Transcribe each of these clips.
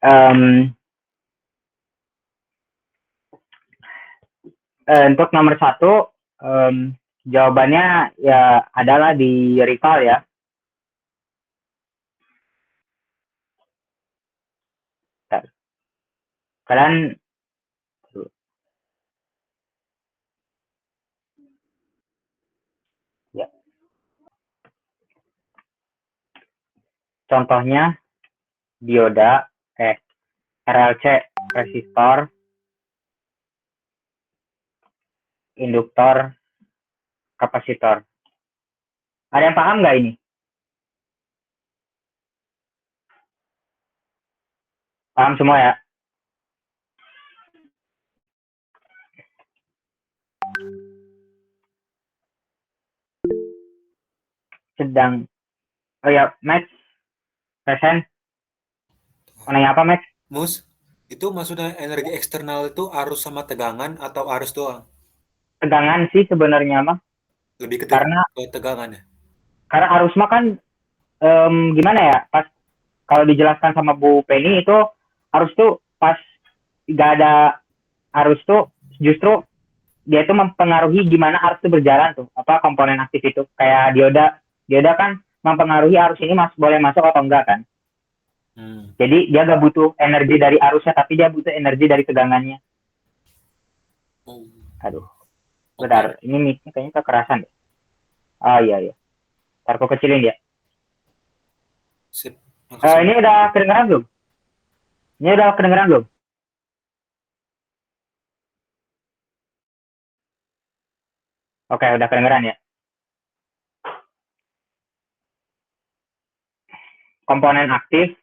Em, untuk nomor satu, jawabannya ya adalah di rival ya. Kalian ya. Contohnya dioda, RLC, resistor, induktor, kapasitor. Ada yang paham nggak ini? Paham semua ya? Sedang, oh ya, Max, present. Mau nanya apa, Max? Mus, itu maksudnya energi eksternal itu arus sama tegangan atau arus doang? Tegangan sih sebenarnya mah, Lebih karena ke tegangan ya? arus mah kan gimana ya? Pas kalau dijelaskan sama Bu Penny itu arus tuh pas nggak ada arus tuh justru dia tuh mempengaruhi gimana arus itu berjalan tuh, apa komponen aktif itu kayak dioda kan mempengaruhi arus ini boleh masuk atau enggak kan. Jadi dia gak butuh energi dari arusnya, tapi dia butuh energi dari tegangannya. Oh, Aduh, oke. bentar, ini mic kayaknya kekerasan deh. Ah iya iya, ntar aku kecilin ya. Sip. Makasih, Ini Mas. udah kedengeran belum? Ini udah kedengeran belum? Oke, udah kedengeran ya. Komponen aktif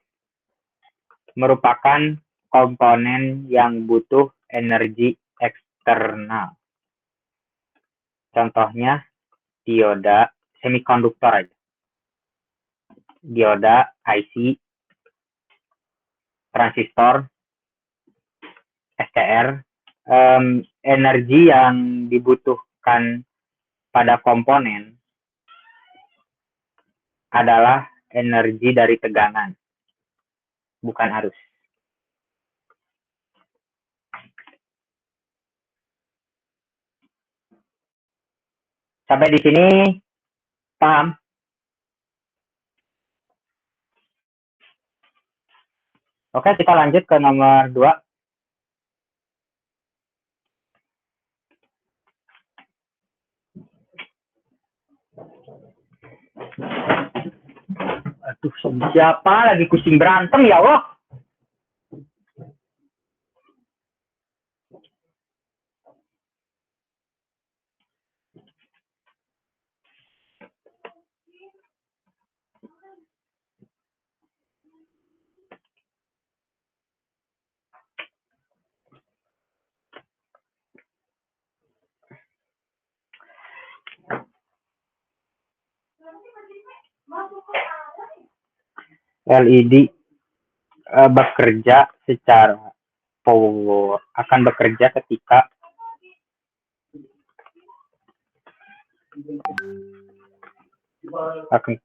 merupakan komponen yang butuh energi eksternal. Contohnya dioda, semikonduktor aja. Dioda, IC, transistor, SCR. Energi yang dibutuhkan pada komponen adalah energi dari tegangan, bukan arus. Sampai di sini paham? Oke, kita lanjut ke nomor 2. Aduh, siapa lagi kucing berantem ya Allah? LED bekerja secara power, akan bekerja ketika akan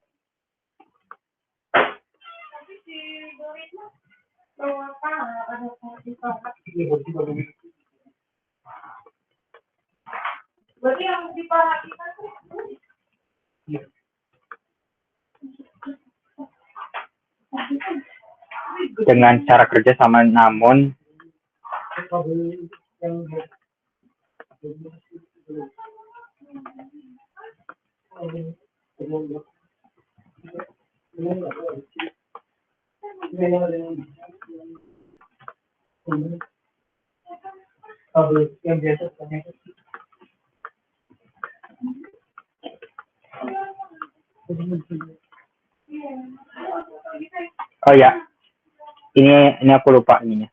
dengan cara kerja sama, namun oh ya, ini aku lupa ininya.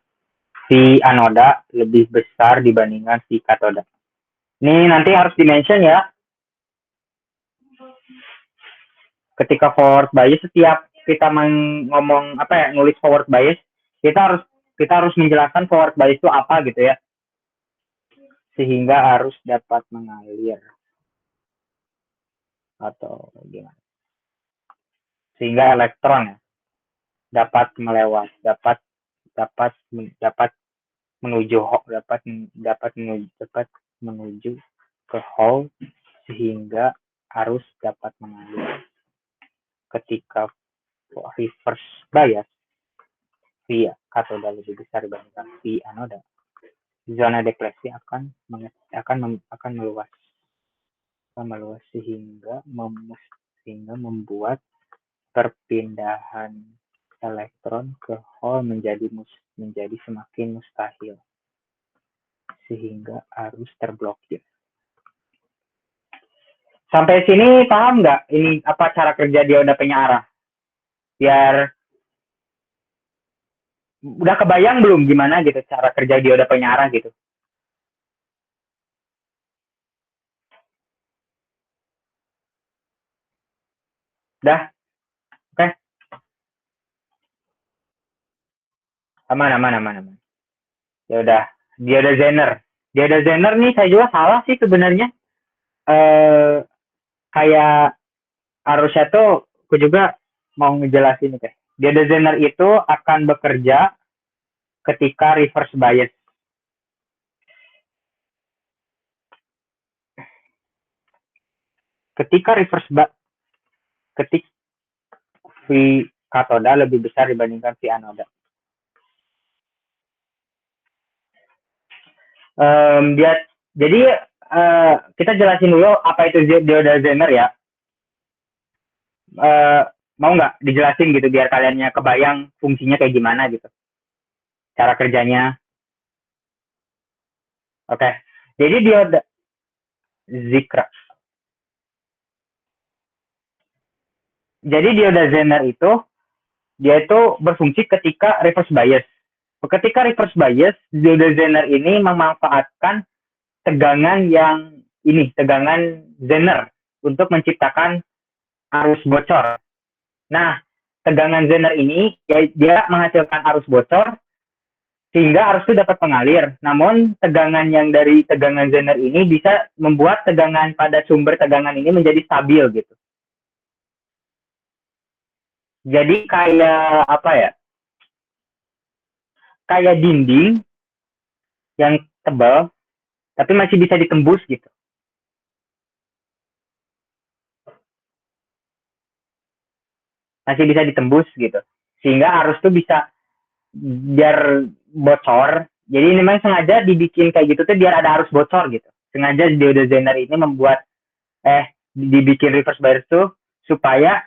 Si anoda lebih besar dibandingkan si katoda. Ini nanti harus dimention ya. Ketika forward bias, setiap kita ngomong apa ya, nulis forward bias, kita harus menjelaskan forward bias itu apa gitu ya, sehingga arus dapat mengalir atau gimana, sehingga elektron ya dapat melewat, dapat dapat dapat menuju dapat menuju ke hole sehingga arus dapat mengalir. Ketika reverse bias V katoda lebih besar dibandingkan V anoda, zona depresi akan meluas sehingga membuat perpindahan elektron ke hole menjadi semakin mustahil sehingga arus terblokir. Sampai sini paham nggak ini apa cara kerja dioda penyiar? Biar udah kebayang belum gimana gitu cara kerja dioda penyiar gitu? Dah, oke, okay. aman. Ya udah, dioda Zener nih saya juga salah sih sebenarnya. Kayak harusnya tuh aku juga mau ngejelasin nih. Dioda Zener itu akan bekerja ketika reverse bias. Ketika reverse bias, ketika V katoda lebih besar dibandingkan V anoda. Jadi kita jelasin dulu apa itu dioda Zener ya. Mau nggak dijelasin gitu biar kaliannya kebayang fungsinya kayak gimana gitu, cara kerjanya. Oke, okay. Jadi dioda Zikra. Jadi dioda Zener itu dia itu berfungsi ketika reverse bias. Ketika reverse bias, dioda Zener ini memanfaatkan tegangan Zener untuk menciptakan arus bocor. Nah, tegangan Zener ini dia menghasilkan arus bocor sehingga arus itu dapat mengalir. Namun tegangan yang dari tegangan Zener ini bisa membuat tegangan pada sumber tegangan ini menjadi stabil gitu. Jadi kayak apa ya? Kayak dinding yang tebal tapi masih bisa ditembus gitu. Masih bisa ditembus gitu. Sehingga arus tuh bisa biar bocor. Jadi ini memang sengaja dibikin kayak gitu tuh biar ada arus bocor gitu. Sengaja dioda Zener ini dibikin reverse bias tuh supaya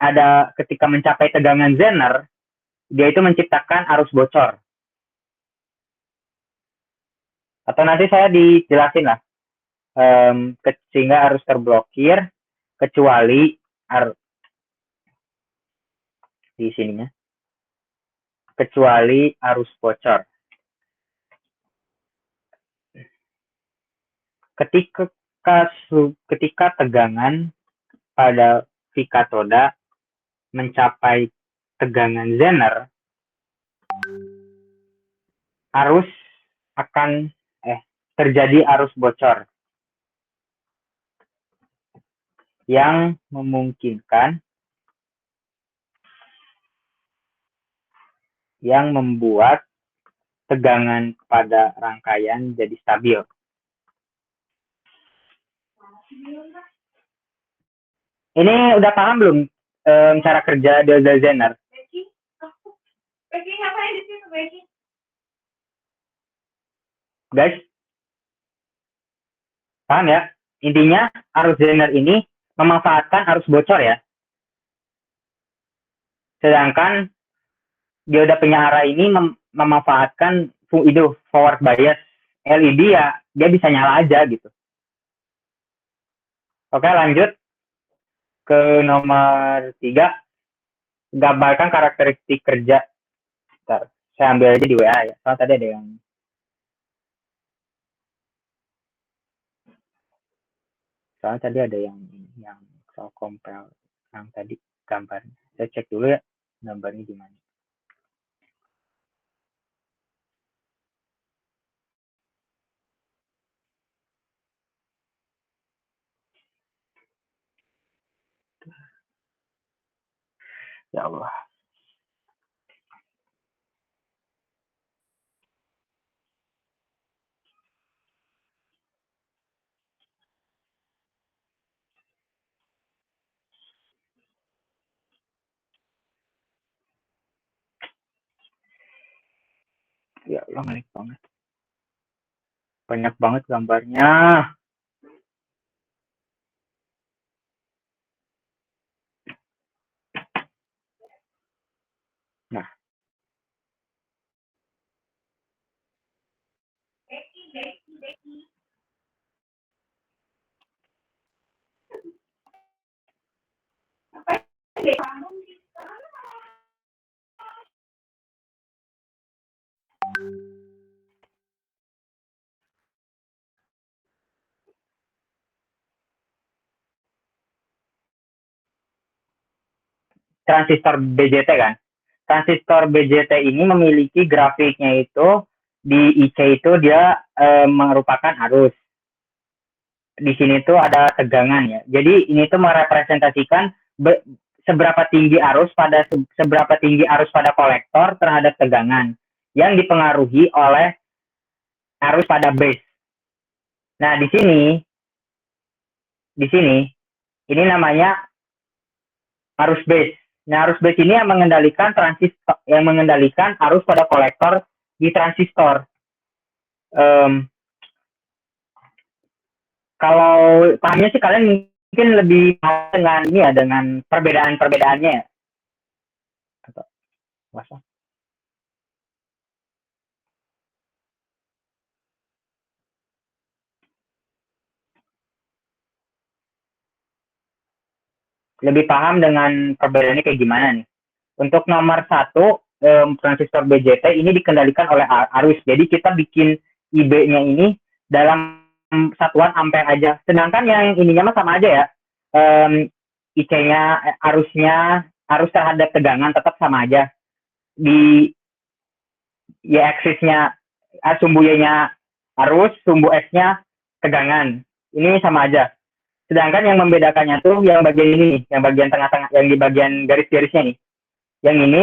ada ketika mencapai tegangan Zener, dia itu menciptakan arus bocor. Atau nanti saya dijelasin lah, sehingga arus terblokir kecuali di sininya, kecuali arus bocor. Ketika tegangan pada V katoda mencapai tegangan Zener, arus akan terjadi arus bocor yang membuat tegangan pada rangkaian jadi stabil. Ini udah paham belum cara kerja dioda Zener? Guys, paham ya? Intinya arus Zener ini memanfaatkan arus bocor ya. Sedangkan dioda penyara ini memanfaatkan itu forward bias LED ya, dia bisa nyala aja gitu. Oke, lanjut ke nomor 3. Gambarkan karakteristik kerja. Bentar, saya ambil aja di WA ya. Soalnya tadi ada yang soal compile yang tadi gambarnya. Saya cek dulu ya gambarnya gimana. Ya Allah. Ya Allah, ngelik banget. Banyak banget gambarnya. Nah, transistor BJT kan. Transistor BJT ini memiliki grafiknya itu di IC itu dia merupakan arus. Di sini tuh ada tegangan ya. Jadi ini tuh merepresentasikan seberapa tinggi arus pada kolektor terhadap tegangan yang dipengaruhi oleh arus pada base. Nah, di sini ini namanya arus base. Nah, arus base ini yang mengendalikan arus pada kolektor di transistor. Kalau pahamnya sih kalian mungkin lebih dengan ini ya, dengan perbedaan-perbedaannya ya. Lebih paham dengan perbedaannya kayak gimana nih. Untuk nomor 1, transistor BJT ini dikendalikan oleh arus. Jadi kita bikin IB-nya ini dalam satuan ampere aja. Sedangkan yang ininya mah sama aja ya. IC-nya, arus terhadap tegangan tetap sama aja. Di Y-axis-nya, sumbu Y-nya arus, sumbu X-nya tegangan. Ini sama aja. Sedangkan yang membedakannya tuh yang bagian ini nih, yang bagian tengah-tengah, yang di bagian garis-garisnya nih. Yang ini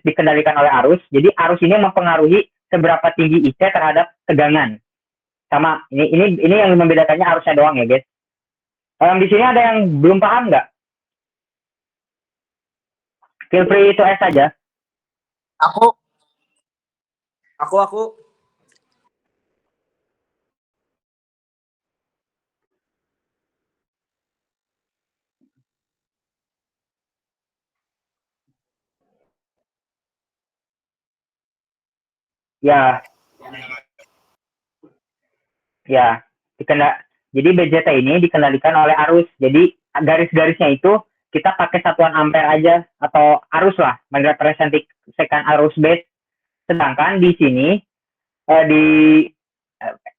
dikendalikan oleh arus. Jadi arus ini mempengaruhi seberapa tinggi IC terhadap tegangan. Sama, ini yang membedakannya arusnya doang ya, guys. Di sini ada yang belum paham nggak? Feel free to ask saja. Aku. Ya, jadi BJT ini dikendalikan oleh arus. Jadi garis-garisnya itu kita pakai satuan ampere aja atau arus lah, merepresentasikan arus base. Sedangkan di sini di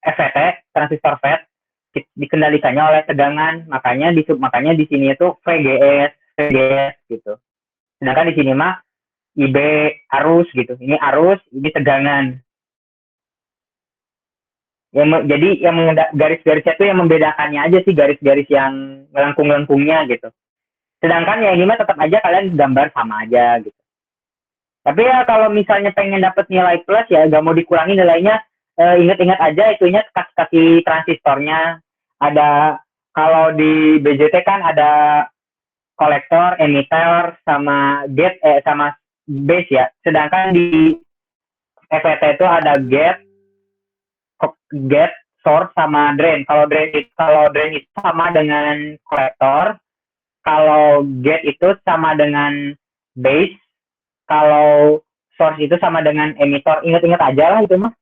FET, transistor FET, dikendalikannya oleh tegangan. Makanya di sini itu VGS gitu. Sedangkan di sini mah IB arus gitu. Ini arus, ini tegangan. Jadi garis-garisnya itu yang membedakannya aja sih, garis-garis yang melengkung-lengkungnya gitu. Sedangkan yang ini mah tetap aja kalian gambar sama aja gitu. Tapi ya kalau misalnya pengen dapat nilai plus ya gak mau dikurangi nilainya, ingat-ingat aja itunya kaki transistornya. Ada, kalau di BJT kan ada kolektor, emitter, sama gate, sama base ya. Sedangkan di FET itu ada gate, source, sama drain. Kalau drain itu sama dengan kolektor, kalau gate itu sama dengan base, kalau source itu sama dengan emitter. Ingat-ingat aja lah itu mah.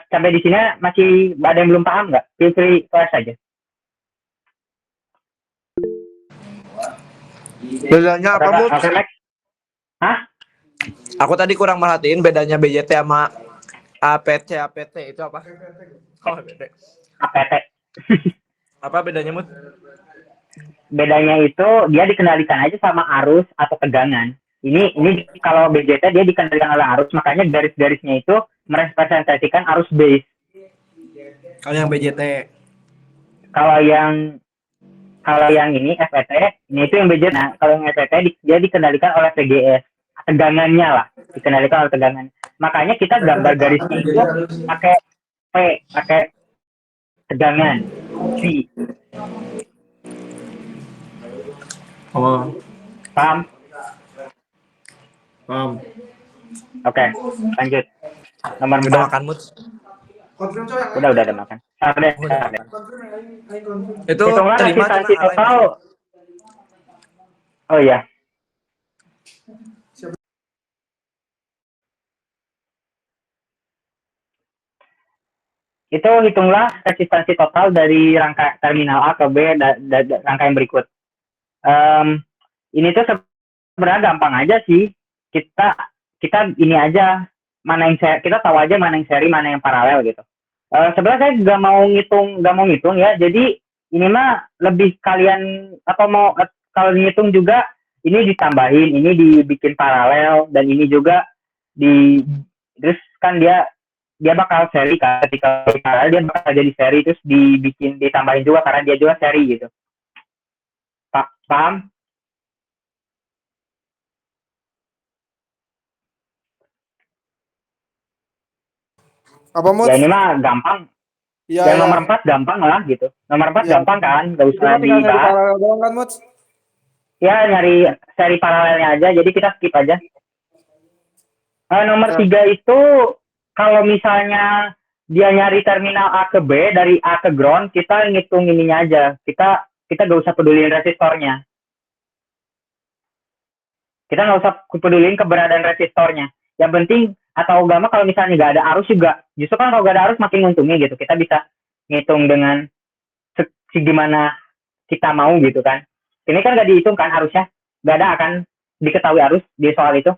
Sampai di sini masih ada yang belum paham nggak? Feel free to ask saja. Bedanya apa, Mut? Hah? Aku tadi kurang merhatiin bedanya BJT sama APT itu apa? Oh, APT. Apa bedanya, Mut? Bedanya itu dia dikendalikan aja sama arus atau tegangan. Ini kalau BJT dia dikendalikan oleh arus, makanya garis-garisnya itu merepresentasikan arus base. Kalau yang BJT. Kalau yang ini FET, ini itu yang BJT. Nah, kalau yang FET dia dikendalikan oleh VGS. Tegangannya lah, dikendalikan oleh tegangan. Makanya kita gambar garisnya itu pakai tegangan V. Oh. Paham? Oke, lanjut. Nomor Udah 4. makan Mut? Udah ada makan. Sabar deh. Udah makan. Itu Hitunglah terima cuma resistansi alay total. masuk. Oh iya. Itu hitunglah resistansi total dari rangka terminal A ke B rangka yang berikut. Ini tuh sebenarnya gampang aja sih. Kita kita ini aja mana yang kita tahu aja mana yang seri mana yang paralel gitu. Sebenarnya saya nggak mau ngitung ya. Jadi ini mah lebih kalian atau mau kalau ngitung juga ini ditambahin, ini dibikin paralel dan ini juga di terus kan dia bakal seri kan ketika paralel dia bakal jadi seri terus ditambahin juga karena dia juga seri gitu. Paham? Apa Mut? Ya ini mah gampang. Iya, Yang ya. nomor 4 gampang lah gitu. Nomor 4 Ya. gampang kan, gak Itu usah mah tinggal nyari dibahas. paralel doang kan Mut? Ya nyari seri paralelnya aja, jadi kita skip aja. Nomor 3 itu kalau misalnya dia nyari terminal A ke B dari A ke ground, kita ngitung ininya aja. Kita gak usah peduliin resistornya. Kita nggak usah peduliin keberadaan resistornya. Yang penting atau gamma kalau misalnya nggak ada arus juga, justru kan kalau nggak ada arus makin nguntungnya gitu. Kita bisa ngitung dengan gimana kita mau gitu kan. Ini kan nggak dihitung kan arusnya, nggak ada akan diketahui arus di soal itu.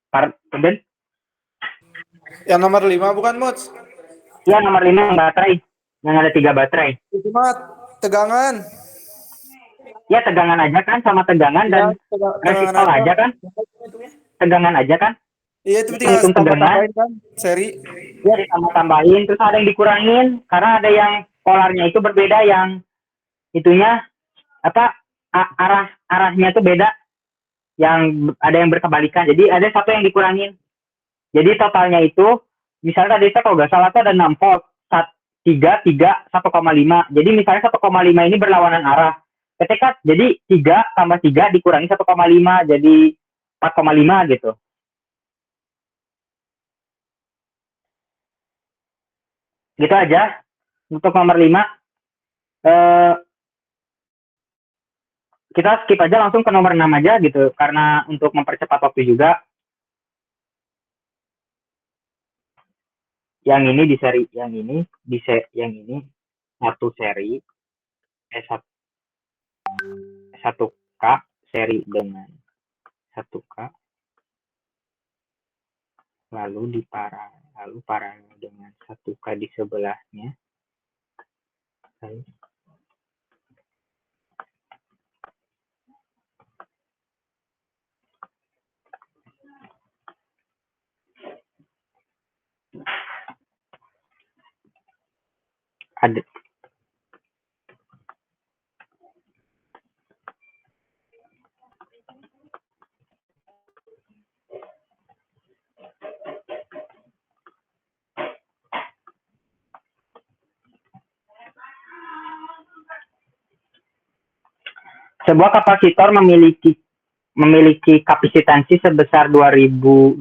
Pardon? Yang nomor 5 bukan Mut? Iya nomor 5 baterai, yang ada 3 baterai. Itu mah tegangan. Ya tegangan aja kan sama tegangan Ya, dan resistor aja kan. Tegangan aja kan. Iya itu tinggal Hitung tegangan. tambahin kan seri. Ya ditambah-tambahin terus ada yang dikurangin karena ada yang polarnya itu berbeda yang itunya apa arahnya tuh beda yang ada yang berkebalikan jadi ada satu yang dikurangin jadi totalnya itu misalnya tadi saya kalau nggak salah itu ada 6 volt 3 1,5 jadi misalnya 1,5 ini berlawanan arah ketika jadi 3 tambah 3 dikurangi 1,5 jadi 4,5 gitu. Gitu aja untuk nomor 5. Kita skip aja langsung ke nomor 6 aja gitu karena untuk mempercepat waktu juga. Yang ini di seri yang ini satu seri satu K seri dengan 1K lalu paralel dengan 1K di sebelahnya. Ada sebuah kapasitor memiliki kapasitansi sebesar 200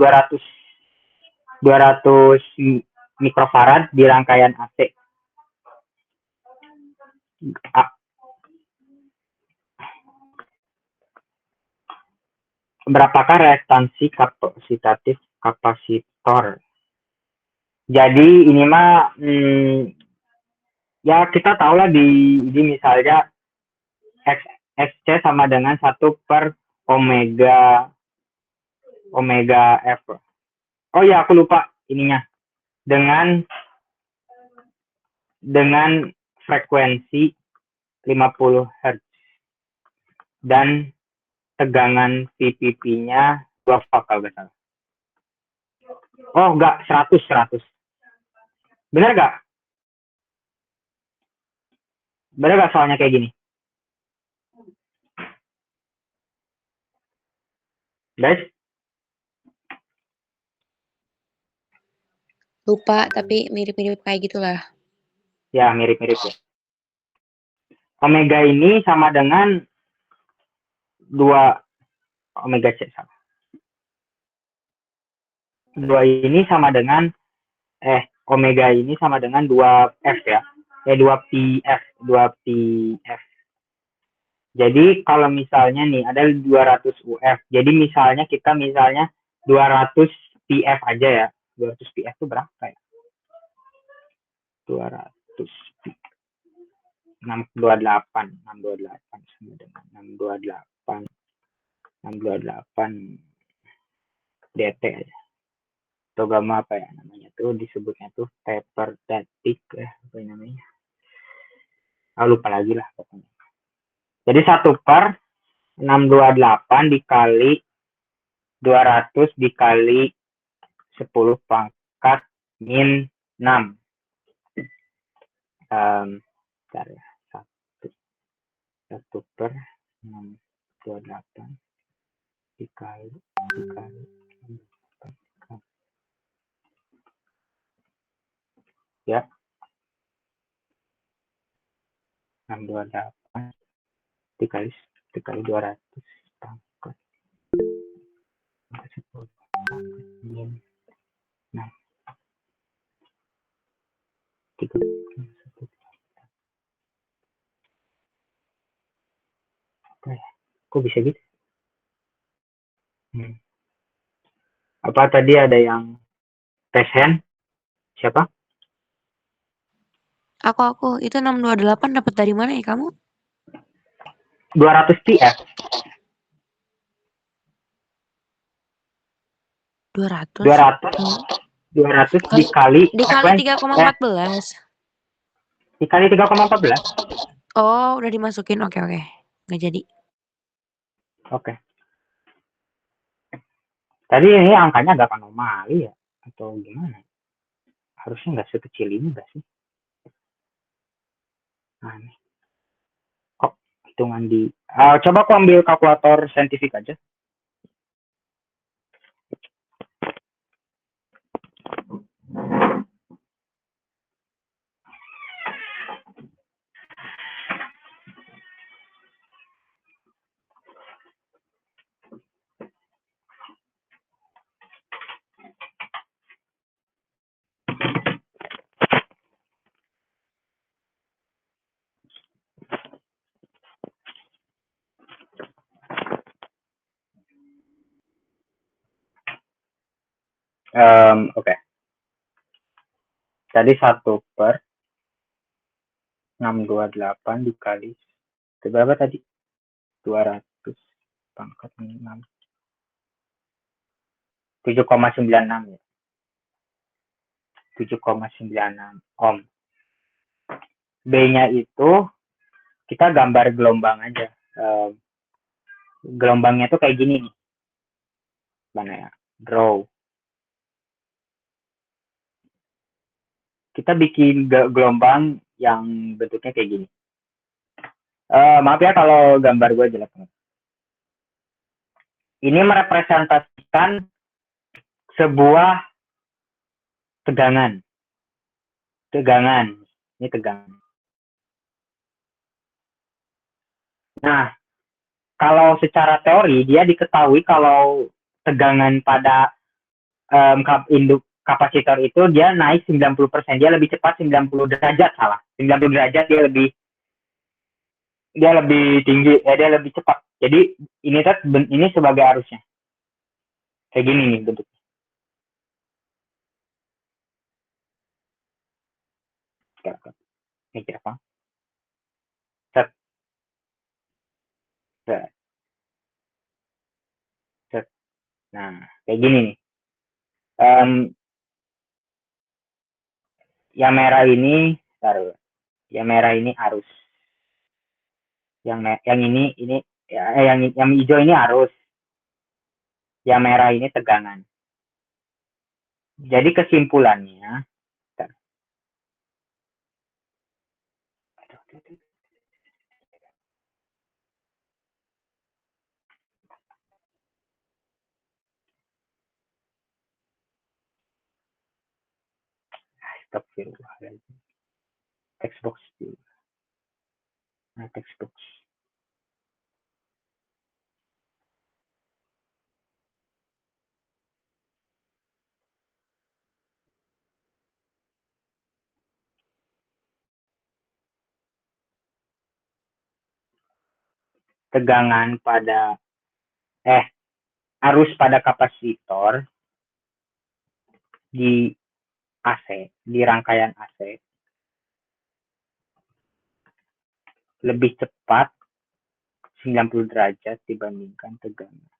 mikrofarad di rangkaian AC. Berapakah reaktansi kapasitatif kapasitor? Jadi ini mah ya kita tahu lah di misalnya XC sama dengan 1 per omega F. Oh ya aku lupa ininya dengan frekuensi 50 Hz dan tegangan VPP-nya 2 volt kalau nggak salah. Oh enggak, 100. Bener nggak? Bener nggak soalnya kayak gini? Guys? Lupa, tapi mirip-mirip kayak gitulah. Ya, mirip-mirip ya. Omega ini sama dengan omega C salah. 2 ini sama dengan omega ini sama dengan 2F ya. 2PF. Jadi kalau misalnya nih ada 200 UF. Jadi misalnya kita 200 PF aja ya. 200 PF itu berapa ya? 200 628 sama dengan 628 DT aja. Atau gamma apa ya namanya tuh, disebutnya tuh taper detik apa namanya. Lupa lagi lah pokoknya. Jadi 1/628 dikali 200 dikali 10 pangkat min 6. Bentar ya. 1/628 dikali ya 628 dikali 200 pangkat 10 min 6 kok bisa gitu? Apa tadi ada yang tes hand? Siapa? Aku. Itu 628 dapat dari mana ya kamu? 200 PF. 200. 200 dikali Dikali 3,14. Dikali 3,14. Oh, udah dimasukin. Oke. Nggak jadi. Oke. Tadi ini angkanya agak anomali ya? Atau gimana? Harusnya nggak sekecil ini nggak sih? Aneh. Kok hitungan di... coba aku ambil kalkulator saintifik aja. Oke. Tadi 1/628 dikali berapa tadi? 200 pangkat 6. 7,96 ya. 7,96 ohm. B-nya itu kita gambar gelombang aja. Gelombangnya tuh kayak gini nih. Mana ya? Draw. Kita bikin gelombang yang bentuknya kayak gini. Maaf ya kalau gambar gue jelek. Ini merepresentasikan sebuah tegangan. Ini tegangan. Nah, kalau secara teori dia diketahui kalau tegangan pada induk kapasitor itu dia naik 90%, dia lebih cepat 90 derajat 90 derajat dia lebih tinggi, dia lebih cepat. Jadi ini sebagai arusnya. Kayak gini nih bentuknya. Ini apa? Set. Nah, kayak gini nih. Yang merah ini arus. Yang hijau ini arus. Yang merah ini tegangan. Jadi kesimpulannya, textbox. tegangan pada arus pada kapasitor di AC, di rangkaian AC lebih cepat 90 derajat dibandingkan tegangan.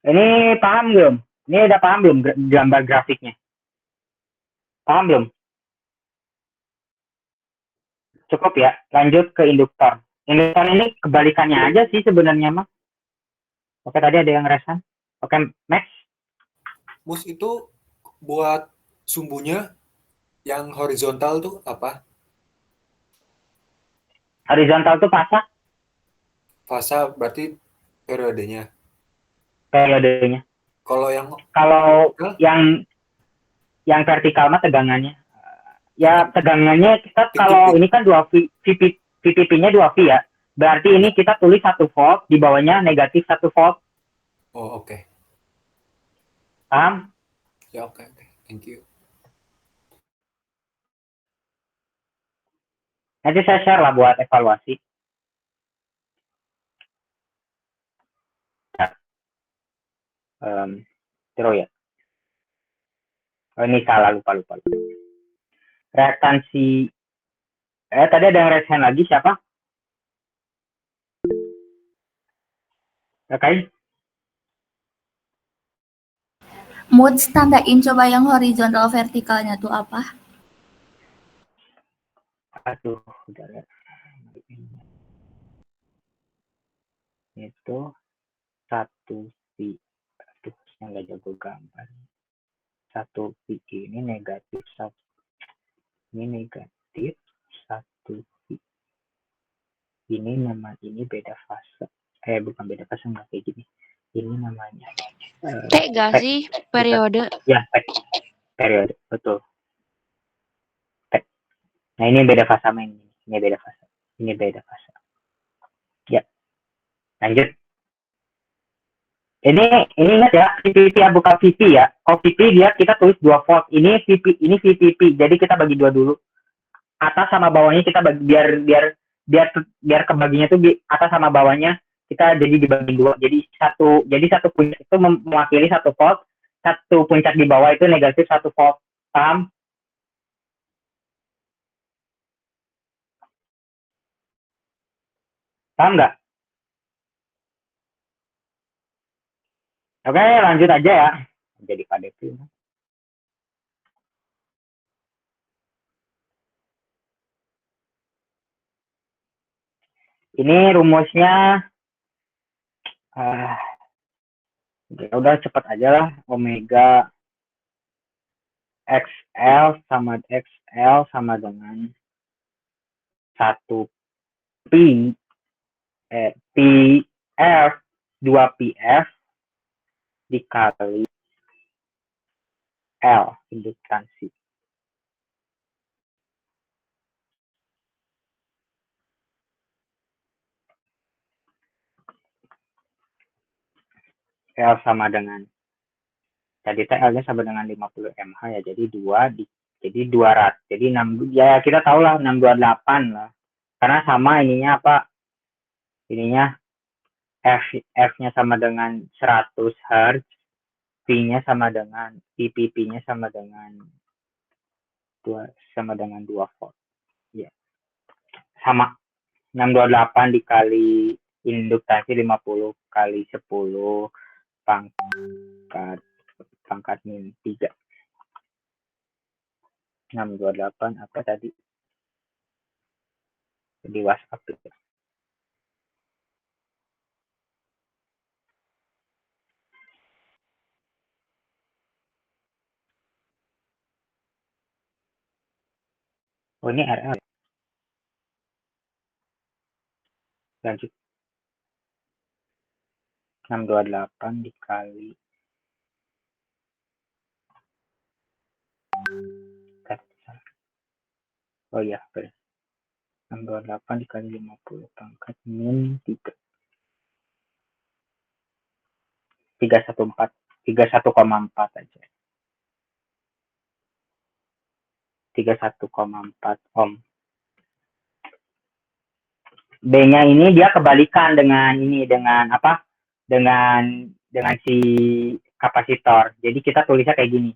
Ini paham belum? Ini udah paham belum gambar grafiknya? Paham belum? Cukup ya. Lanjut ke induktor. Induktor ini kebalikannya aja sih sebenarnya mah. Oke, tadi ada yang resan. Oke, Max. Mus itu buat sumbunya yang horizontal tuh apa? Horizontal tuh fasa Fasa berarti periodenya. periodenya. Kalau yang Kalau vertikal, yang vertikal mah tegangannya. Ya tegangannya kita Titik. kalau ini kan 2 V, VPP-nya 2 V ya. Berarti ini kita tulis 1 volt, di bawahnya negatif 1 volt. oh oke. Paham? Ya oke. Thank you. Nanti saya share lah buat evaluasi. Terus ya. Oh, ini salah, lupa. Reaktansi. Tadi ada yang raise hand lagi, siapa? Oke. Mood tandain coba yang horizontal vertikalnya tuh apa? Aduh, udah lihat. Itu 1 V. Aduh, saya nggak jago gambar. 1 V ini negatif 1. Ini negatif 1 V. Ini beda fase. Bukan beda fase, nggak kayak gini. Ini namanya. Gak sih periode? Ya, periode, betul. Nah, ini beda fase main. Ini beda fase. Ya, lanjut. Ini ingat ya, VPP ya, bukan VP ya. Kalau VP dia kita tulis 2 volt. Ini VPP. Jadi kita bagi 2 dulu. Atas sama bawahnya kita bagi biar kebaginya tuh atas sama bawahnya kita jadi dibagi 2. Jadi satu puncak itu mewakili 1 volt, satu puncak di bawah itu negatif 1 volt. Paham? Paham nggak? Oke, lanjut aja ya. Jadi KDP. Ini rumusnya ya udah cepat aja lah. Omega XL sama dengan 1 Pi PF 2 PF dikali L induktansi. L sama dengan tadi L-nya sama dengan 50 mH ya, jadi 200. Jadi 6 ya kita tahu lah 628 lah. Karena sama ininya apa? Ininya F-nya sama dengan 100 Hz, P-nya sama dengan PPP-nya sama dengan 2 volt. Ya. Sama 628 dikali induktansi 50 kali 10 pangkat min 3. 628 apa tadi? Di WhatsApp itu. Oh, ini RL. Lanjut. 628 dikali oh ya, benar. 628 dikali 50 pangkat min 3. 314. 31,4 aja. 31,4 ohm. B-nya ini dia kebalikan dengan ini, dengan apa? Dengan si kapasitor. Jadi kita tulisnya kayak gini.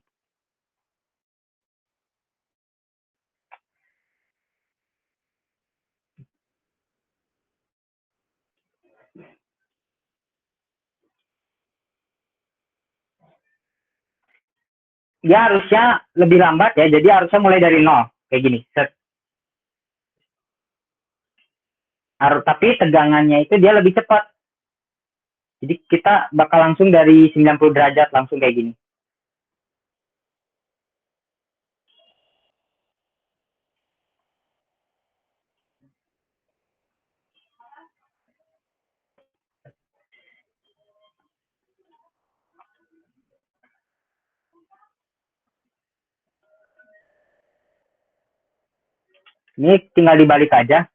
Dia harusnya lebih lambat ya, jadi harusnya mulai dari 0 kayak gini. Set. Tapi tegangannya itu dia lebih cepat. Jadi kita bakal langsung dari 90 derajat langsung kayak gini. Ini tinggal dibalik aja.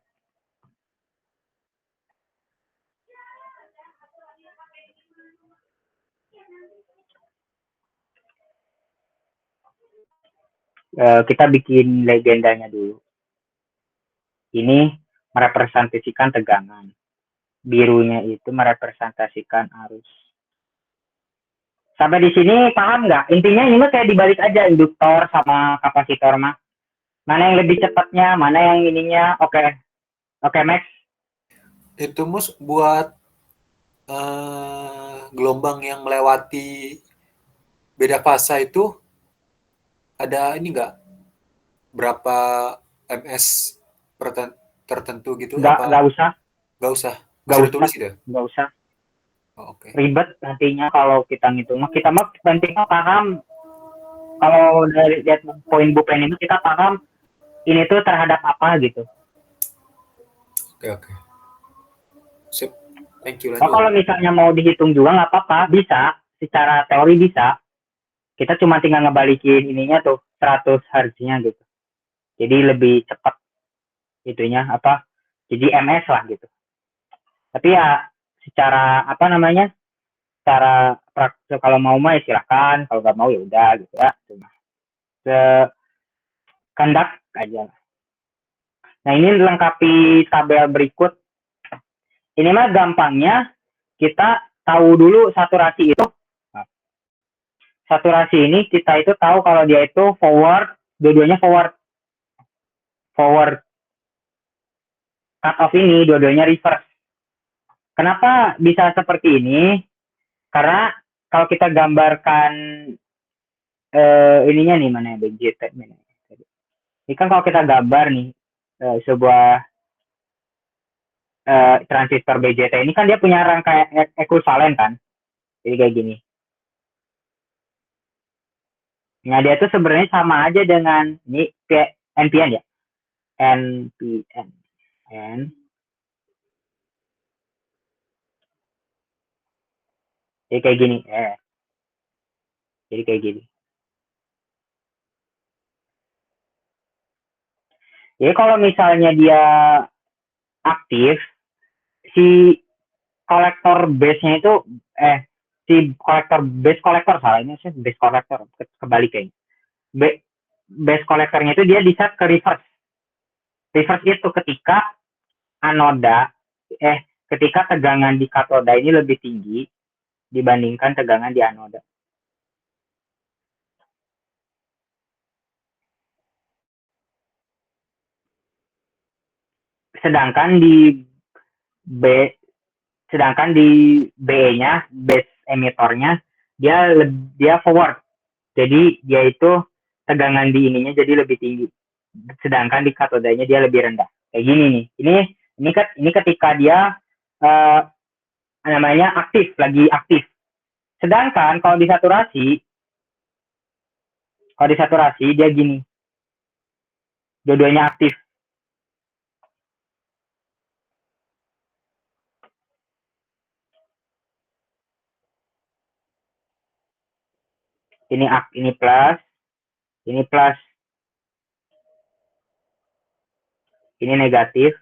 Kita bikin legendanya dulu. Ini merepresentasikan tegangan. Birunya itu merepresentasikan arus. Sampai di sini paham nggak? Intinya ini mah kayak dibalik aja induktor sama kapasitor mah. Mana yang lebih cepatnya, mana yang ininya. Oke, Max. Itu Mus buat gelombang yang melewati beda fasa itu ada ini nggak? Berapa ms tertentu gitu? Nggak usah. Nggak usah. Nggak usah. Tulis gitu? Nggak usah. Oh, oke. Ribet nantinya kalau kita ngitung. Kita mah pentingnya paham. Kalau dari lihat poin bupen itu kita paham ini tuh terhadap apa gitu. Oke. Sip. Thank you. Oh, kalau misalnya mau dihitung juga nggak apa-apa, bisa. Secara teori bisa. Kita cuma tinggal ngebalikin ininya tuh 100 Hz-nya gitu. Jadi lebih cepat itunya apa? Jadi ms lah gitu. Tapi ya secara apa namanya? Secara praktek kalau mau mah ya silakan, kalau nggak mau ya udah gitu ya. Cuma kehendak aja. Nah, ini lengkapi tabel berikut. Ini mah gampangnya kita tahu dulu saturasi itu. Saturasi ini kita itu tahu kalau dia itu forward, dua-duanya forward. Cut off ini dua-duanya reverse. Kenapa bisa seperti ini? Karena kalau kita gambarkan ininya nih, mana ya, BJT ini kan kalau kita gambar nih sebuah transistor BJT ini kan dia punya rangkaian ekuivalen kan, jadi kayak gini. Nah, dia tuh sebenarnya sama aja dengan ini NPN ya, NPN. Jadi kayak gini, jadi kayak gini. Jadi kalau misalnya dia aktif, si kolektor base-nya itu si kolektor base kolektor salah ini sih base kolektor kebalik kayaknya. Base kolektornya itu dia di-set ke reverse. Reverse itu ketika anoda ketika tegangan di katoda ini lebih tinggi dibandingkan tegangan di anoda. Sedangkan di BE-nya, base emitornya, dia forward. Jadi dia itu tegangan di ininya jadi lebih tinggi. Sedangkan di katodanya dia lebih rendah. Kayak gini nih. Ini ketika dia namanya lagi aktif. Sedangkan kalau di saturasi dia gini. Dua-duanya aktif. Ini plus, ini plus, ini negatif,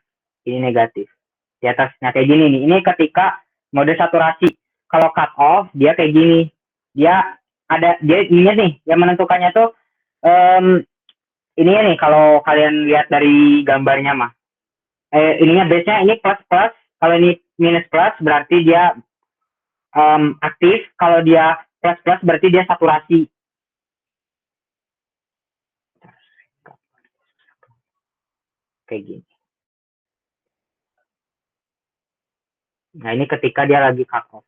ini negatif. Di atasnya kayak gini nih. Ini ketika mode saturasi. Kalau cut off dia kayak gini. Dia ingat nih yang menentukannya tuh ini nih kalau kalian lihat dari gambarnya mah. ininya base-nya ini plus plus. Kalau ini minus plus berarti dia aktif. Kalau dia plus plus berarti dia saturasi. Kayak gini. Nah, ini ketika dia lagi cut off.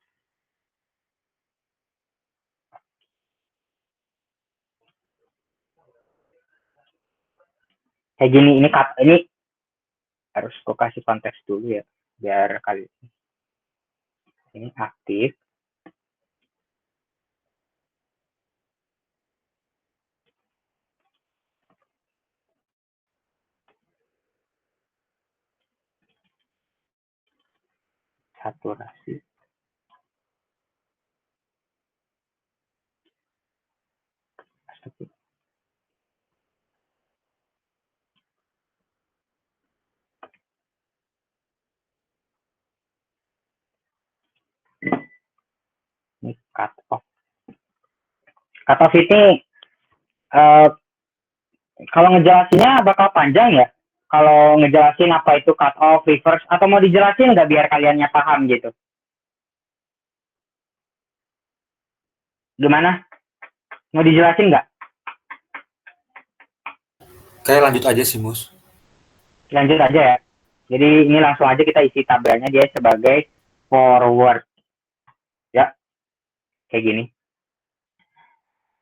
Kayak gini, ini harus gue kasih konteks dulu ya, biar kali ini aktif. Saturasi. Ini cut off. Cut off ini kalau ngejelasinnya bakal panjang ya. Kalau ngejelasin apa itu cut off, reverse, atau mau dijelasin nggak biar kaliannya paham gitu? Gimana? Mau dijelasin nggak? Kayak lanjut aja sih, Mus. Lanjut aja ya. Jadi ini langsung aja kita isi tabelnya dia sebagai forward. Ya, kayak gini.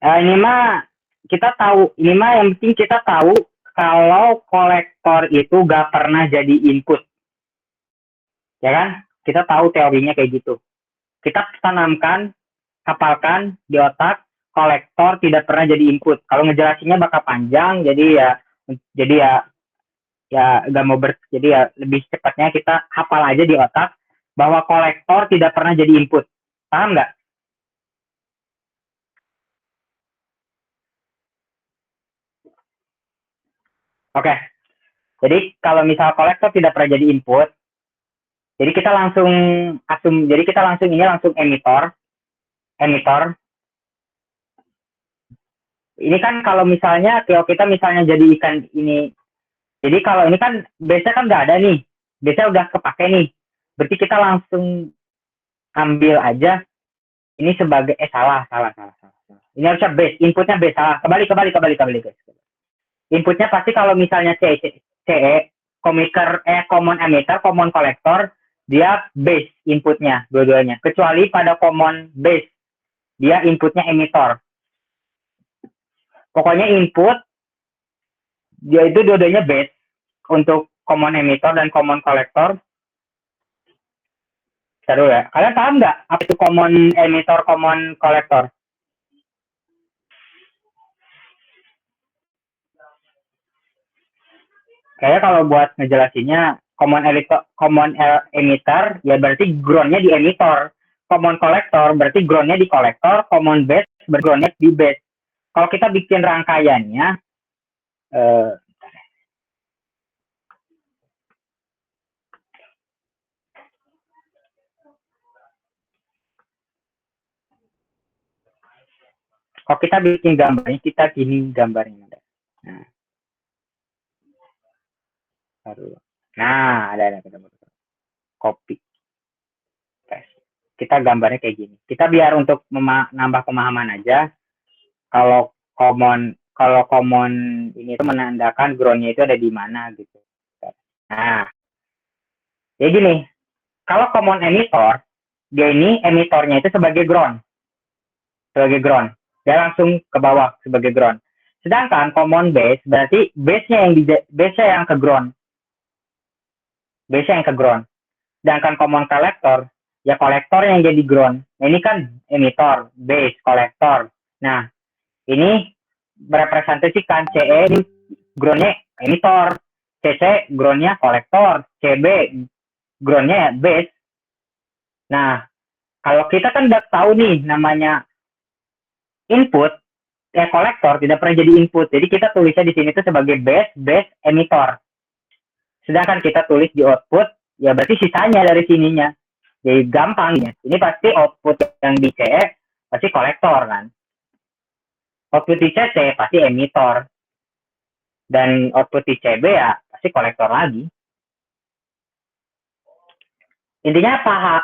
Ini mah kita tahu, ini mah yang penting kita tahu kalau kolektor itu gak pernah jadi input. Ya kan? Kita tahu teorinya kayak gitu. Kita tanamkan, hafalkan di otak, kolektor tidak pernah jadi input. Kalau ngejelasinnya bakal panjang, jadi ya gak mau jadi ya lebih cepatnya kita hafal aja di otak bahwa kolektor tidak pernah jadi input. Paham nggak? Oke. Jadi kalau misal kolektor tidak pernah jadi input, jadi kita langsung ini langsung emitor. Ini kan kalau misalnya kita misalnya jadi ikan ini. Jadi kalau ini kan base-nya kan nggak ada nih. Base-nya udah kepake nih. Berarti kita langsung ambil aja ini sebagai salah. Ini harusnya base, inputnya base, salah. Kembali guys. Inputnya pasti kalau misalnya CE common emitter, common collector, dia base inputnya dua-duanya. Kecuali pada common base, dia inputnya emitter. Pokoknya input dia itu dua-duanya base untuk common emitter dan common collector. Seru ya. Kalian paham nggak apa itu common emitter, common collector? Kayaknya kalau buat ngejelasinnya common emitter ya berarti groundnya di emitter, common collector berarti groundnya di collector, common base berarti groundnya di base. Kalau kita bikin rangkaiannya kalau kita bikin gambarnya kita gini gambarnya. Nah, ada copy. Kita gambarnya kayak gini. Kita biar untuk nambah pemahaman aja. Kalau common ini itu menandakan groundnya itu ada di mana gitu. Nah, ya gini. Kalau common emitter, dia ini emitornya itu sebagai ground. Dia langsung ke bawah sebagai ground. Sedangkan common base berarti base-nya yang ke ground. Base-nya yang ke ground. Sedangkan common collector, ya kolektor yang jadi ground. Nah, ini kan emitor, base, kolektor. Nah, ini merepresentasikan CE ini groundnya emitor, CC groundnya kolektor, CB groundnya base. Nah, kalau kita kan udah tahu nih namanya input, kolektor tidak pernah jadi input. Jadi kita tulisnya di sini tuh sebagai base, emitor. Sedangkan kita tulis di output, ya berarti sisanya dari sininya. Jadi gampang ya. Ini pasti output yang di CE pasti kolektor kan. Output di CC pasti emitor. Dan output di CB ya pasti kolektor lagi. intinya paha